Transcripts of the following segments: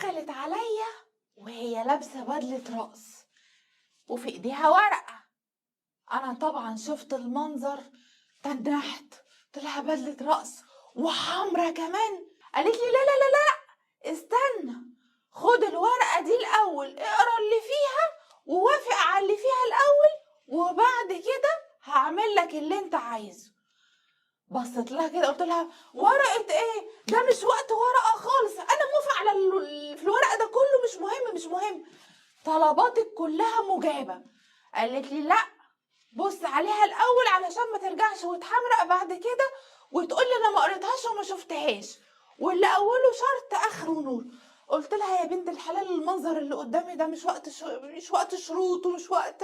دخلت عليا وهي لابسه بدله رقص وفي ايديها ورقه. انا طبعا شفت المنظر، تنحت. طلع بدله رقص وحمرا كمان. قالت لي لا لا لا لا، استنى، خد الورقه دي الاول، اقرا اللي فيها ووافق على اللي فيها الاول، وبعد كده هعمل لك اللي انت عايزه. بصت لها كده، قلت لها ورقه ايه؟ ده مش وقت ورقه خالص، انا موافقه على في الورقه ده كله، مش مهم مش مهم، طلباتك كلها مجابه. قالت لي لا، بص عليها الاول علشان ما ترجعش وتحمرق بعد كده وتقول لي انا ما قريتهاش وما شفتهاش، واللي اوله شرط اخره نور. قلت لها يا بنت الحلال، المنظر اللي قدامي ده مش وقت شروط، ومش وقت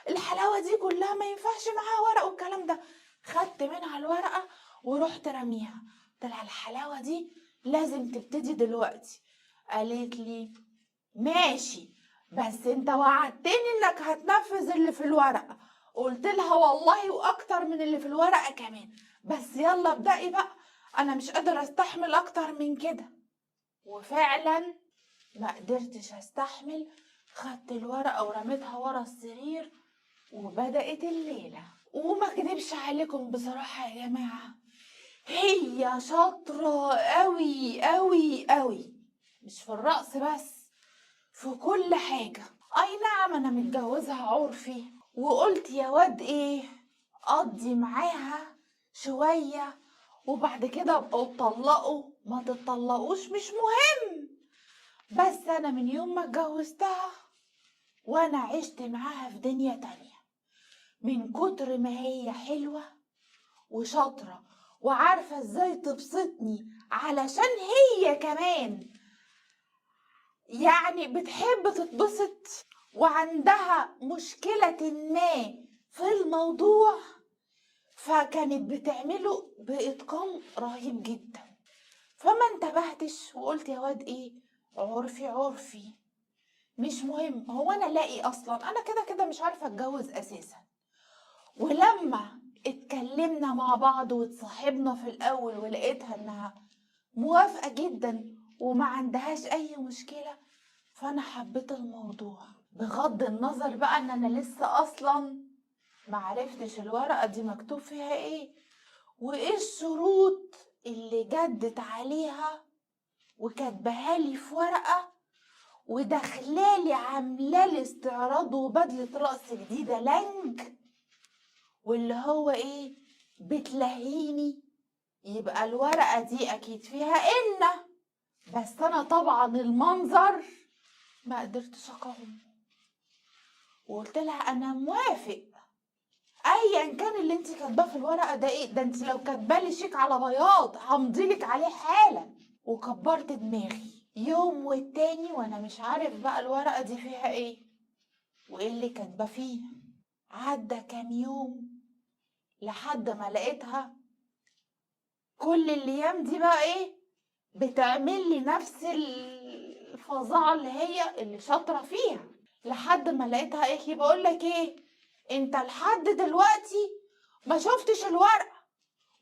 الحلاوه دي كلها، ما ينفعش معاها ورق والكلام ده. خدت منها الورقه ورحت رميها. قلت لها الحلاوه دي لازم تبتدي دلوقتي. قالت لي ماشي، بس انت وعدتني انك هتنفذ اللي في الورقة. قلت لها والله واكتر من اللي في الورقة كمان، بس يلا ابدأي بقى، انا مش قادرة استحمل اكتر من كده. وفعلا ما قدرتش استحمل، خدت الورقة ورميتها ورا السرير وبدأت الليلة. وما كدبش عليكم بصراحة يا جماعة، هي شاطرة قوي قوي قوي، مش في الرقص بس، في كل حاجة. اي نعم انا متجوزها عرفي، وقلت يا واد ايه، قضي معاها شوية وبعد كده ابقوا اتطلقوا، ما تتطلقوش مش مهم. بس انا من يوم ما اتجوزتها وانا عشت معاها في دنيا تانية، من كتر ما هي حلوة وشاطرة وعارفة ازاي تبسطني، علشان هي كمان يعني بتحب تتبسط وعندها مشكلة ما في الموضوع، فكانت بتعمله بإتقان رهيب جدا. فما انتبهتش وقلت يا واد ايه، عرفي عرفي، مش مهم، هو انا الاقي اصلا، انا كده كده مش عارفة اتجوز اساسا. ولما اتكلمنا مع بعض واتصاحبنا في الاول ولقيتها انها موافقة جدا وما عندهاش اي مشكلة، فانا حبيت الموضوع. بغض النظر بقى ان انا لسه اصلا معرفتش الورقة دي مكتوب فيها ايه وايه الشروط اللي جدت عليها وكاتباها لي في ورقة، وداخلالي عاملالي استعراض وبدلة رقص جديدة لانج، واللي هو ايه، بتلهيني. يبقى الورقة دي اكيد فيها ان، بس انا طبعا المنظر ما قدرتش اقاوم وقلت لها انا موافق، ايا كان اللي انت كاتباه في الورقه ده ايه، ده انت لو كاتبه لي شيك على بياض همضيلك عليه حالا. وكبرت دماغي يوم والتاني وانا مش عارف بقى الورقه دي فيها ايه وايه اللي كاتبه فيها. عدى كام يوم لحد ما لقيتها كل الايام دي بقى ايه، بتعمل لي نفس الفظاعه اللي شاطره فيها، لحد ما لقيتها قالت لي بقول لك ايه، انت لحد دلوقتي ما شفتش الورقه،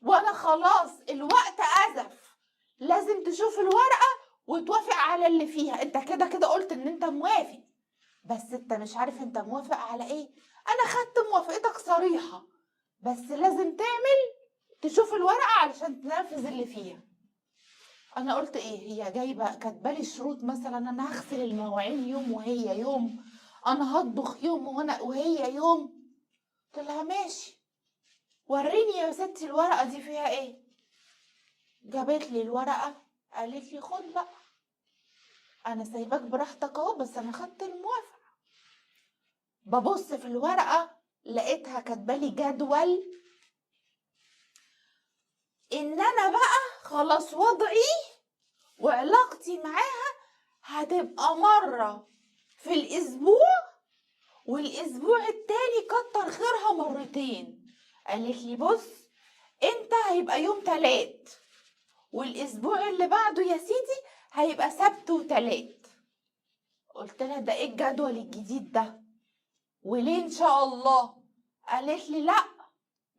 وانا خلاص الوقت ازف، لازم تشوف الورقه وتوافق على اللي فيها. انت كده كده قلت ان انت موافق، بس انت مش عارف انت موافق على ايه. انا خدت موافقتك صريحه، بس لازم تشوف الورقه علشان تنفذ اللي فيها. انا قلت ايه، هي جايبه كاتبالي الشروط مثلا انا هغسل المواعين يوم وهي يوم، انا هطبخ يوم وهي يوم. قلت لها ماشي، وريني يا ستي الورقه دي فيها ايه. جابت لي الورقه، قالت لي خد بقى، انا سايباك براحتك اهو، بس انا خدت الموافقه. ببص في الورقه لقيتها كاتبالي جدول ان انا بقى خلاص وضعي وعلاقتي معاها هتبقى مرة في الأسبوع، والأسبوع التاني كتر خيرها مرتين. قالت لي بص، انت هيبقى يوم تلات، والأسبوع اللي بعده يا سيدي هيبقى سبت وتلات. قلت لها ده ايه الجدول الجديد ده وليه ان شاء الله؟ قالت لي لا،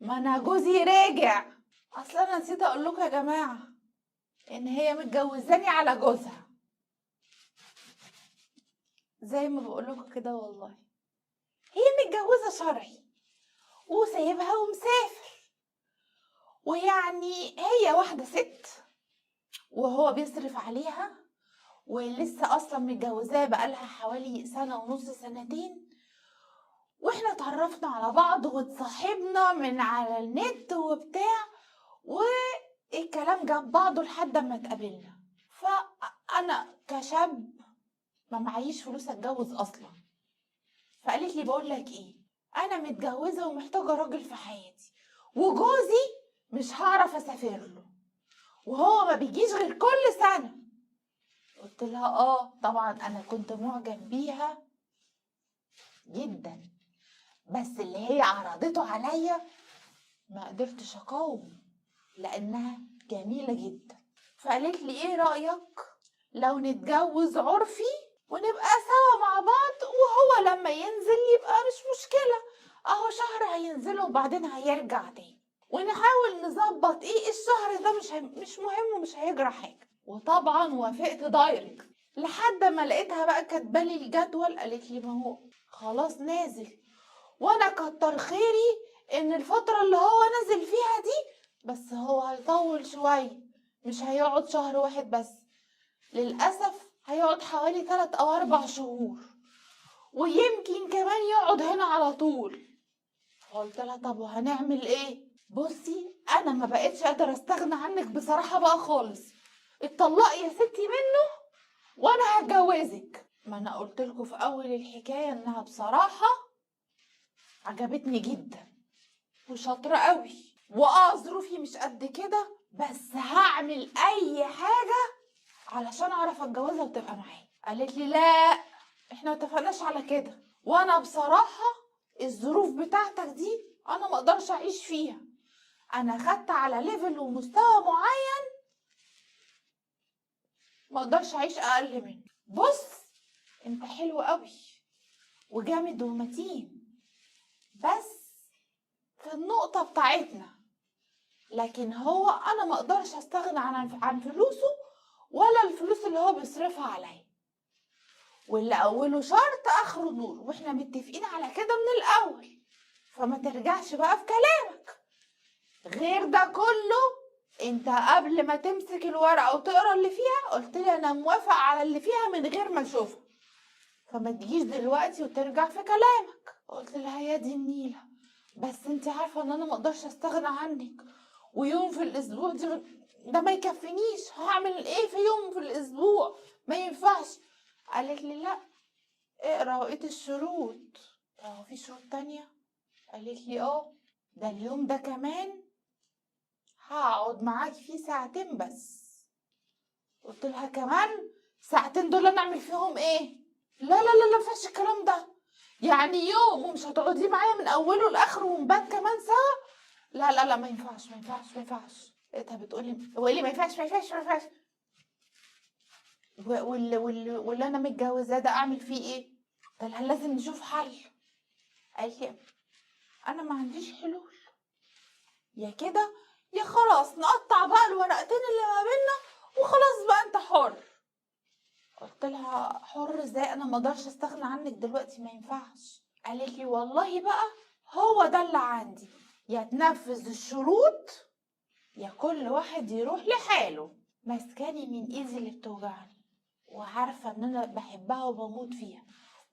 ما انا جوزي راجع. اصلا انا نسيت اقول لكم يا جماعة ان هي متجوزاني على جوزها. زي ما بقولكوا كده والله. هي متجوزة شرعي وسايبها ومسافر، ويعني هي واحدة ست وهو بيصرف عليها، ولسه اصلا متجوزاه بقالها حوالي سنة ونص سنتين، واحنا اتعرفنا على بعض واتصاحبنا من على النت وبتاع، والكلام جاب بعضه لحد ما اتقابلنا. فانا كشاب ما معيش فلوس اتجوز اصلا، فقالت لي بقول لك ايه، انا متجوزه ومحتاجه راجل في حياتي، وجوزي مش هعرف اسافر له، وهو ما بيجيش غير كل سنه. قلت لها طبعا انا كنت معجب بيها جدا، بس اللي هي عرضته عليا ما قدرتش اقاوم لانها جميله جدا. فقالت لي ايه رايك لو نتجوز عرفي ونبقى سوا مع بعض، وهو لما ينزل يبقى مش مشكله، اهو شهر هينزله وبعدين هيرجع تاني، ونحاول نظبط الشهر ده مش مهم ومش هيجرى حاجه. وطبعا وافقت دايركت لحد ما لقيتها بقى كاتبالي الجدول. قالت لي ما هو خلاص نازل، وانا كتر خيري ان الفترة اللي هو نازل فيها دي، بس هو هيطول شوية، مش هيقعد شهر واحد بس، للأسف هيقعد حوالي 3 أو 4 شهور، ويمكن كمان يقعد هنا على طول. قلت لها طب وهنعمل ايه؟ بصي انا ما بقتش قادرة استغنى عنك بصراحة بقى خالص، اتطلقي يا ستي منه وانا هتجوزك. ما انا قلت لكم في اول الحكاية انها بصراحة عجبتني جدا وشاطرة قوي، ظروفي مش قد كده، بس هعمل اي حاجة علشان اعرف اتجوزها وتبقى معايا. قالت لي لا احنا متفقناش على كده، وانا بصراحة الظروف بتاعتك دي انا مقدرش اعيش فيها، انا خدت على ليفل ومستوى معين مقدرش اعيش اقل منه. بص انت حلو قوي وجامد ومتين، بس في النقطة بتاعتنا، لكن هو انا ما اقدرش استغنى عن فلوسه ولا الفلوس اللي هو بيصرفها عليا، واللي اوله شرط اخره نور، واحنا متفقين على كده من الاول، فما ترجعش بقى في كلامك. غير ده كله انت قبل ما تمسك الورقه وتقرا اللي فيها قلت لي انا موافق على اللي فيها من غير ما اشوفها، فما تجيش دلوقتي وترجع في كلامك. قلت لها يا دي النيله، بس انت عارفه ان انا ما اقدرش استغنى عنك، ويوم في الاسبوع ده ما يكفينيش، هعمل ايه في يوم في الاسبوع؟ ما ينفعش. قالت لي لا اقرا بقيه الشروط. هو في شروط تانية؟ قالت لي ده اليوم ده كمان هقعد معاك فيه ساعتين بس. قلت لها كمان ساعتين دول نعمل فيهم ايه؟ لا لا لا لا مفيش الكلام ده، يعني يوم ومش هتقعدي معايا من اوله لاخره ونبات كمان ساعه؟ لا لا لا ما ينفعش ما ينفعش ما ينفعش. لقيتها بتقولي هو ايه اللي ما ينفعش ما ينفعش ما ينفعش؟ واللي انا متجوزاه ده اعمل فيه ايه؟ قلت لها لازم نشوف حل. قالت لي انا ما عنديش حلول، يا كده يا خلاص نقطع بقى الورقتين اللي ما بينا وخلاص بقى انت حر. قلت لها حر ازاي؟ انا ما اقدرش استغنى عنك دلوقتي، ما ينفعش. قالت لي والله بقى هو ده اللي عندي، يا تنفذ الشروط يا كل واحد يروح لحاله. مسكاني من ايدي اللي بتوجعني، وعارفه ان انا بحبها وبموت فيها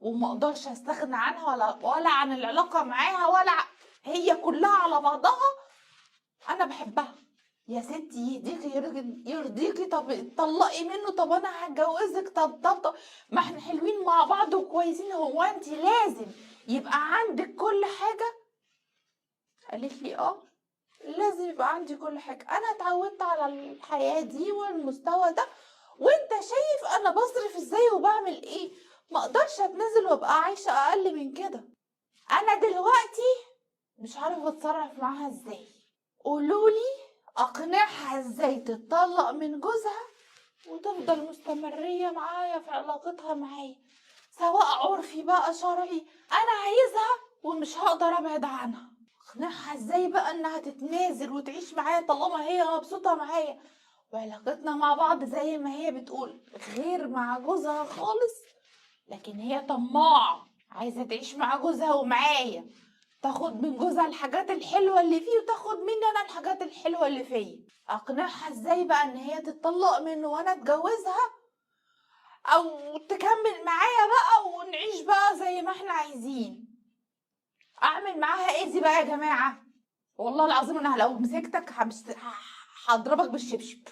وما اقدرش استغنى عنها ولا عن العلاقه معاها هي كلها على بعضها انا بحبها. يا ستي يهديكي يرضيكي، طب اتطلقي منه، طب انا هتجوزك، طب ما احنا حلوين مع بعض وكويسين، هو انت لازم يبقى عندك كل حاجه؟ قالت لي لازم يبقى عندي كل حاجه، انا اتعودت على الحياه دي والمستوى ده، وانت شايف انا بصرف ازاي وبعمل ايه، ما اقدرش اتنازل وابقى عايشه اقل من كده. انا دلوقتي مش عارفه اتصرف معاها ازاي، قولولي اقنعها ازاي تتطلق من جوزها وتفضل مستمرية معايا في علاقتها معايا، سواء عرفي بقى شرعي، انا عايزها ومش هقدر ابعد عنها. اقنعها ازاي بقى انها تتنازل وتعيش معايا طالما هي مبسوطة معايا وعلاقتنا مع بعض زي ما هي بتقول غير مع جوزها خالص؟ لكن هي طماعة، عايزة تعيش مع جوزها ومعايا، تاخد من جوزها الحاجات الحلوة اللي فيه وتاخد مني انا الحاجات الحلوة اللي فيا. اقنعها ازاي بقى ان هي تتطلق منه وانا اتجوزها، او تكمل معايا بقى ونعيش بقى زي ما احنا عايزين؟ اعمل معاها ايه دي بقى يا جماعة؟ والله العظيم انا لو مسكتك هضربك بالشبشب.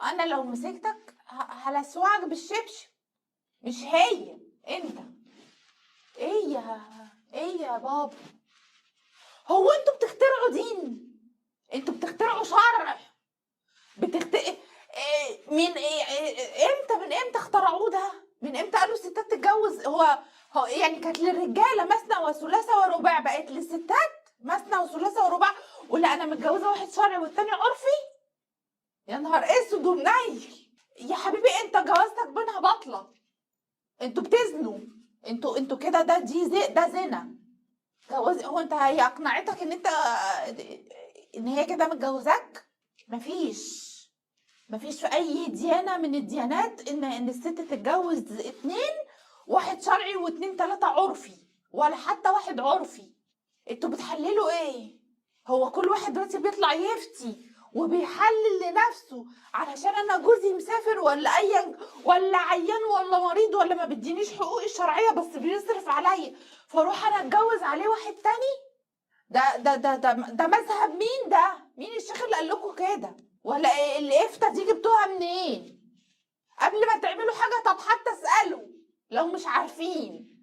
انا لو مسكتك هلسوعك بالشبشب. مش هي، انت. ايه يا بابا؟ هو انتوا بتخترعوا دين؟ انتوا بتخترعوا شرع؟ من امتى اخترعوه ده؟ من امتى قالوا الستات تتجوز؟ هو يعني كانت للرجاله مثنى وثلاثه ورباع، بقت للستات مثنى وثلاثه ورباع؟ ولا انا متجوزه واحد شرعي والتاني عرفي؟ يا نهار اسود ومنيل. يا حبيبي انت جوازتك بينها باطله، انتوا بتزنوا، انتوا كده، ده زنا. جواز؟ هو هي اقنعتك ان هي كده متجوزاك؟ مفيش في اي ديانه من الديانات ان الست تتجوز اتنين، واحد شرعي واتنين تلاته عرفي، ولا حتى واحد عرفي. انتوا بتحللوا ايه؟ هو كل واحد دلوقتي بيطلع يفتي وبيحلل لنفسه علشان انا جوزي مسافر ولا عيان ولا مريض ولا ما بيدينيش حقوقي الشرعيه بس بيصرف عليا، فاروح انا اتجوز عليه واحد تاني؟ ده مذهب مين ده؟ مين الشيخ اللي قال لكم كده؟ ولا الافتة دي جبتوها منين؟ قبل ما تعملوا حاجة طب حتى اسألوا لو مش عارفين.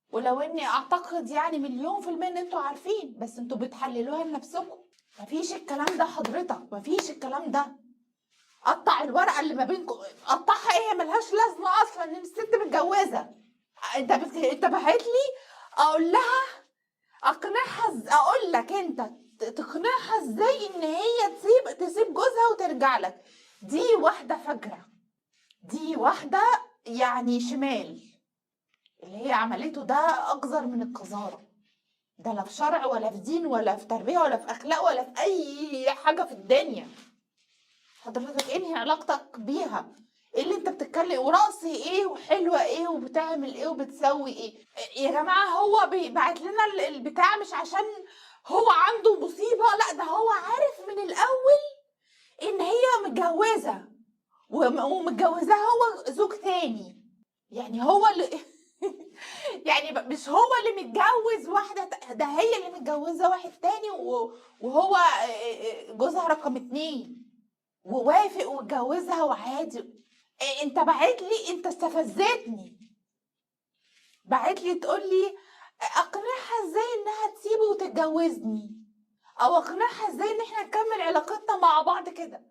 ولو اني اعتقد يعني 1,000,000% ان انتوا عارفين، بس انتوا بتحللوها لنفسكم. مفيش الكلام ده حضرتك، مفيش الكلام ده. قطع الورقة اللي ما بينكم، قطعها، ايه ملهاش لازمة اصلا ان الست متجوزة. انت بعت لي اقول لها اقنعها اقول لك انت تقنعها ازاي ان هي تسيب جوزها وترجع لك؟ دي واحده فجره، دي واحده يعني شمال. اللي هي عملته ده اقذر من القذاره. ده لا في شرع ولا في دين ولا في تربيه ولا في اخلاق ولا في اي حاجه في الدنيا. حضرتك انهي علاقتك بيها؟ ايه اللي انت بتتكلم؟ ورقص ايه وحلوه ايه وبتعمل ايه وبتسوي ايه؟ يا جماعه هو بعت لنا البتاع مش عشان هو عنده مصيبه، لا ده هو عارف من الاول ان هي متجوزه ومتجوزاه هو زوج تاني. يعني هو اللي يعني مش هو اللي متجوز واحده، ده هي اللي متجوزه واحد تاني وهو جوزها رقم 2 ووافق واتجوزها وعادي. انت بعت لي، انت استفزتني، بعت لي تقول لي اقنعها ازاي انها تسيبه وتتجوزني، او اقنعها ازاي ان احنا نكمل علاقتنا مع بعض كده.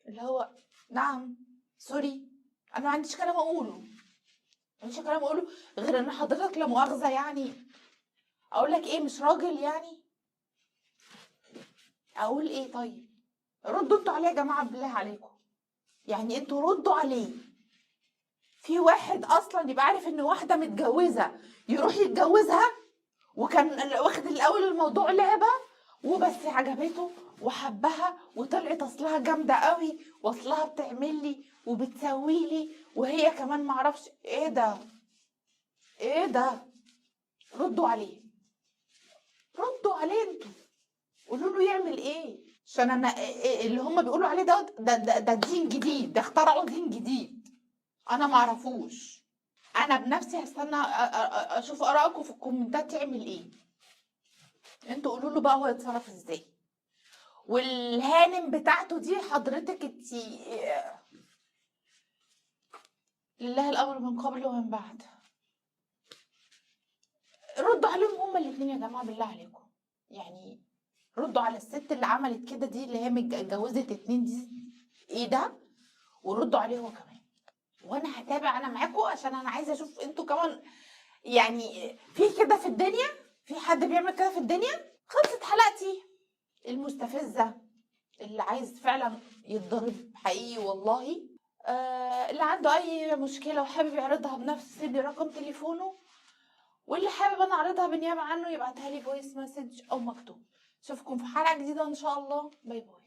اللي هو نعم، سوري، انا ما عنديش كلام اقوله، ما عنديش كلام اقوله غير ان حضرتك لا مؤاخذه يعني اقول لك ايه؟ مش راجل يعني؟ اقول ايه طيب؟ ردوا انتوا عليه يا جماعه بالله عليكم، يعني انتوا ردوا عليه. في واحد اصلا يبقى عارف ان واحده متجوزه يروح يتجوزها، وكان واخد الاول الموضوع لعبه وبس، عجبته وحبها وطلعت اصلها جامده قوي واصلها بتعمل لي وبتسوي لي وهي كمان معرفش ايه ده. ايه ده؟ ردوا عليه، ردوا عليه انتوا، قولوا له يعمل ايه. عشان انا اللي هم بيقولوا عليه ده دين جديد، ده اخترعوا دين جديد انا معرفوش. انا بنفسي هستنى اشوف ارائكم في الكومنتات يعمل ايه. انتوا قولوا له بقى هو يتصرف ازاي. والهانم بتاعته دي حضرتك انتي لله الامر من قبل ومن بعد. ردوا عليهم هما الاثنين يا جماعه بالله عليكم، يعني ردوا على الست اللي عملت كده دي، اللي هي اتجوزت 2 دي، ايه ده؟ وردوا عليه هو كمان. وانا هتابع انا معاكم عشان انا عايزه اشوف انتوا كمان، يعني في كده في الدنيا؟ في حد بيعمل كده في الدنيا؟ خلصت حلقتي المستفزه، اللي عايز فعلا يتضرب حقيقي والله. اللي عنده اي مشكله وحابب يعرضها بنفس يدي رقم تليفونه، واللي حابب انا اعرضها بالنيابه عنه يبعتها لي فويس مسج او مكتوب. اشوفكم في حلقه جديده ان شاء الله، باي باي.